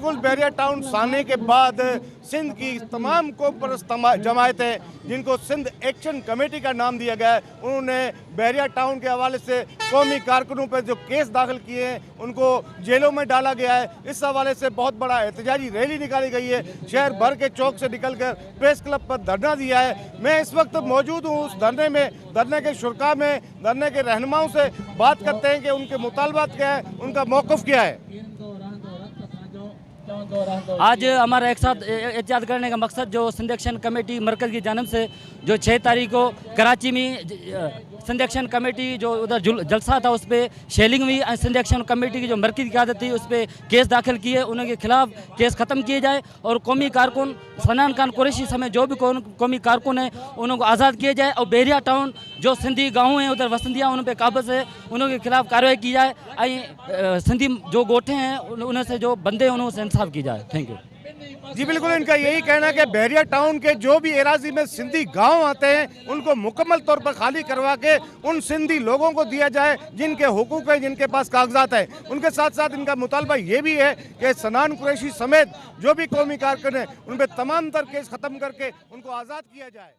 बिल्कुल बैरिया टाउन आने के बाद सिंध की तमाम कोपरस्त जमायतें जिनको सिंध एक्शन कमेटी का नाम दिया गया है, उन्होंने बैरिया टाउन के हवाले से कौमी कारकुनों पर जो केस दाखिल किए हैं उनको जेलों में डाला गया है। इस हवाले से बहुत बड़ा एहतजाजी रैली निकाली गई है। शहर भर के चौक से निकलकर प्रेस क्लब पर धरना दिया है। मैं इस वक्त मौजूद हूँ उस धरने में, धरने के शुरा में, धरने के रहनुमाओं से बात करते हैं कि उनके मुतालबात क्या है, उनका मौक़िफ़ क्या है। आज हमारा एक साथ एहतियात करने का मकसद जो सिंध एक्शन कमेटी मरकज़ की जानब से जो 6 तारीख को कराची में सिंध एक्शन कमेटी जो उधर जलसा था उस पर शेलिंग हुई। सिंध एक्शन कमेटी की जो मरकज़ी क़यादत थी उस पर केस दाखिल किए, उनके खिलाफ केस ख़त्म किए जाए और कौमी कारकुन सनान खान कुरैशी समेत जो भी कौमी कारकुन हैं उनको आज़ाद किया जाए और बैरिया टाउन जो सिंधी गाँव हैं उधर वसंदिया उन पर काबज़ है, उनके खिलाफ कार्रवाई की जाए। सिंधी जो गोठे हैं उन्हें से जो बंदे हैं उन्होंने इंसाफ की जाए। थैंक यू जी बिल्कुल, इनका यही कहना है कि बैरिया टाउन के जो भी एराजी में सिंधी गांव आते हैं उनको मुकम्मल तौर पर खाली करवा के उन सिंधी लोगों को दिया जाए जिनके हुकूक हैं, जिनके पास कागजात हैं। उनके साथ साथ इनका मुतालबा ये भी है कि सनान कुरैशी समेत जो भी कौमी कारकुन हैं उन पर तमाम तर केस ख़त्म करके उनको आज़ाद किया जाए।